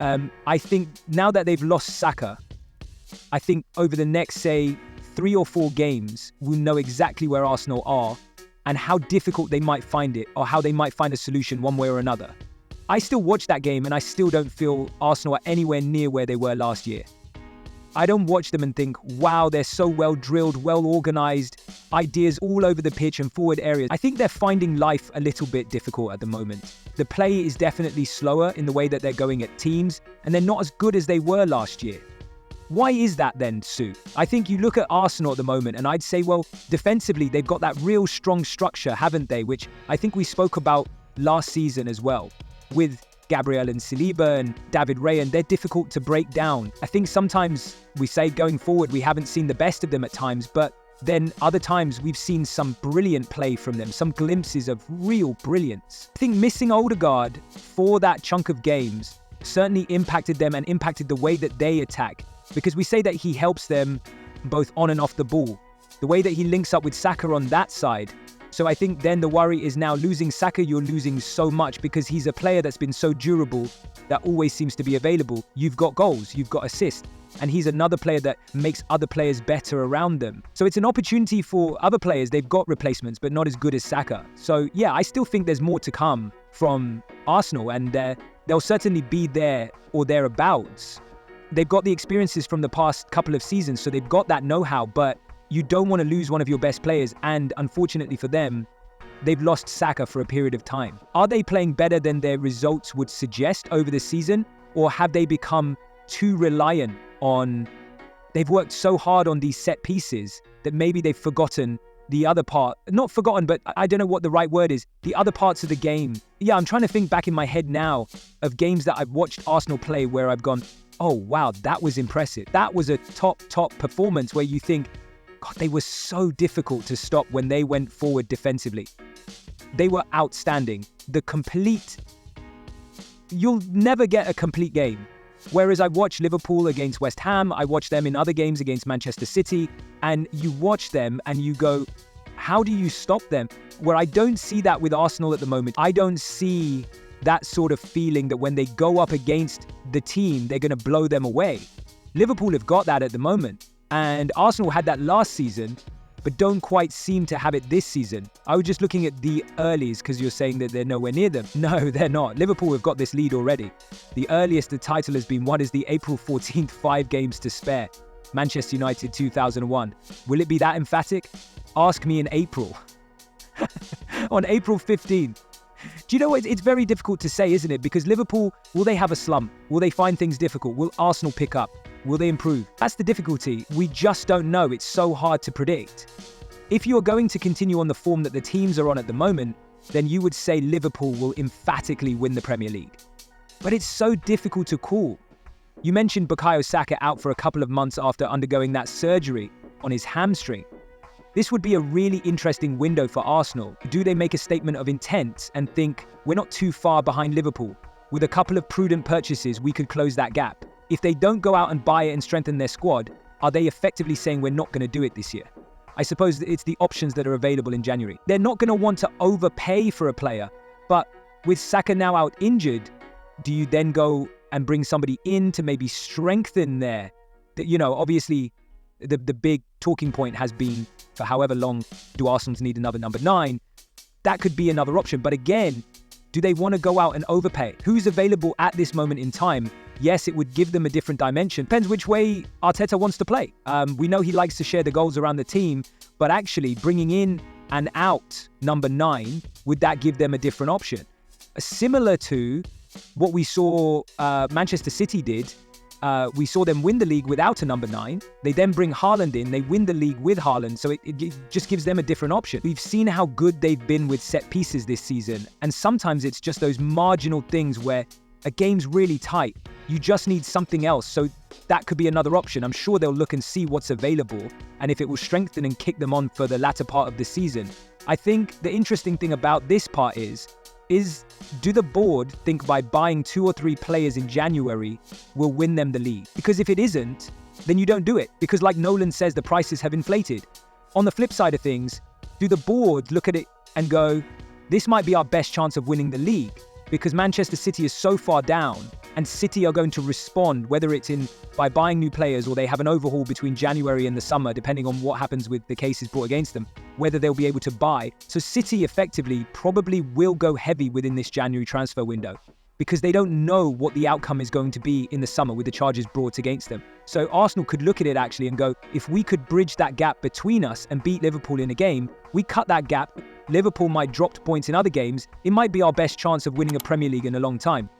I think now that they've lost Saka, I think over the next, say, 3 or 4 games, we'll know exactly where Arsenal are and how difficult they might find it or how they might find a solution one way or another. I still watch that game and I still don't feel Arsenal are anywhere near where they were last year. I don't watch them and think, wow, they're so well drilled, well organized, ideas all over the pitch and forward areas. I think they're finding life a little bit difficult at the moment. The play is definitely slower in the way that they're going at teams, and they're not as good as they were last year. Why is that then, Sue? I think you look at Arsenal at the moment and I'd say, well, defensively, they've got that real strong structure, haven't they? Which I think we spoke about last season as well, with Gabriel and Saliba and David Raya, and they're difficult to break down. I think sometimes we say going forward, we haven't seen the best of them at times, but then other times we've seen some brilliant play from them, some glimpses of real brilliance. I think missing Odegaard for that chunk of games certainly impacted them and impacted the way that they attack, because we say that he helps them both on and off the ball. The way that he links up with Saka on that side. So I think then the worry is now losing Saka, you're losing so much because he's a player that's been so durable, that always seems to be available. You've got goals, you've got assists, and he's another player that makes other players better around them. So it's an opportunity for other players. They've got replacements, but not as good as Saka. So yeah, I still think there's more to come from Arsenal, and they'll certainly be there or thereabouts. They've got the experiences from the past couple of seasons, so they've got that know-how, but you don't want to lose one of your best players, and unfortunately for them, they've lost Saka for a period of time. Are they playing better than their results would suggest over the season, or have they become too reliant on... They've worked so hard on these set pieces that maybe they've forgotten the other part. Not forgotten, but I don't know what the right word is. The other parts of the game. Yeah, I'm trying to think back in my head now of games that I've watched Arsenal play where I've gone, oh wow, that was impressive. That was a top performance where you think, God, they were so difficult to stop when they went forward defensively. They were outstanding. You'll never get a complete game. Whereas I watched Liverpool against West Ham, I watched them in other games against Manchester City, and you watch them and you go, how do you stop them? Where I don't see that with Arsenal at the moment. I don't see that sort of feeling that when they go up against the team, they're going to blow them away. Liverpool have got that at the moment. And Arsenal had that last season, but don't quite seem to have it this season. I was just looking at the earlies because you're saying that they're nowhere near them. No, they're not. Liverpool have got this lead already. The earliest the title has been won is the April 14th, 5 games to spare. Manchester United 2001. Will it be that emphatic? Ask me in April. On April 15th. Do you know what? It's very difficult to say, isn't it? Because Liverpool, will they have a slump? Will they find things difficult? Will Arsenal pick up? Will they improve? That's the difficulty. We just don't know. It's so hard to predict. If you're going to continue on the form that the teams are on at the moment, then you would say Liverpool will emphatically win the Premier League. But it's so difficult to call. You mentioned Bukayo Saka out for a couple of months after undergoing that surgery on his hamstring. This would be a really interesting window for Arsenal. Do they make a statement of intent and think, we're not too far behind Liverpool? With a couple of prudent purchases, we could close that gap. If they don't go out and buy it and strengthen their squad, are they effectively saying we're not going to do it this year? I suppose it's the options that are available in January. They're not going to want to overpay for a player, but with Saka now out injured, do you then go and bring somebody in to maybe strengthen there? You know, obviously, the big talking point has been, for however long do Arsenal need another number 9? That could be another option. But again, do they want to go out and overpay? Who's available at this moment in time? Yes, it would give them a different dimension. Depends which way Arteta wants to play. We know he likes to share the goals around the team, but actually bringing in and out number 9, would that give them a different option? Similar to what we saw Manchester City did. We saw them win the league without a number 9. They then bring Haaland in. They win the league with Haaland. So it just gives them a different option. We've seen how good they've been with set pieces this season. And sometimes it's just those marginal things where a game's really tight. You just need something else. So that could be another option. I'm sure they'll look and see what's available and if it will strengthen and kick them on for the latter part of the season. I think the interesting thing about this part is do the board think by buying 2 or 3 players in January will win them the league? Because if it isn't, then you don't do it. Because like Nolan says, the prices have inflated. On the flip side of things, do the board look at it and go, this might be our best chance of winning the league? Because Manchester City is so far down And City are going to respond, whether it's by buying new players or they have an overhaul between January and the summer, depending on what happens with the cases brought against them, whether they'll be able to buy. So City effectively probably will go heavy within this January transfer window because they don't know what the outcome is going to be in the summer with the charges brought against them. So Arsenal could look at it actually and go, if we could bridge that gap between us and beat Liverpool in a game, we cut that gap. Liverpool might drop points in other games. It might be our best chance of winning a Premier League in a long time.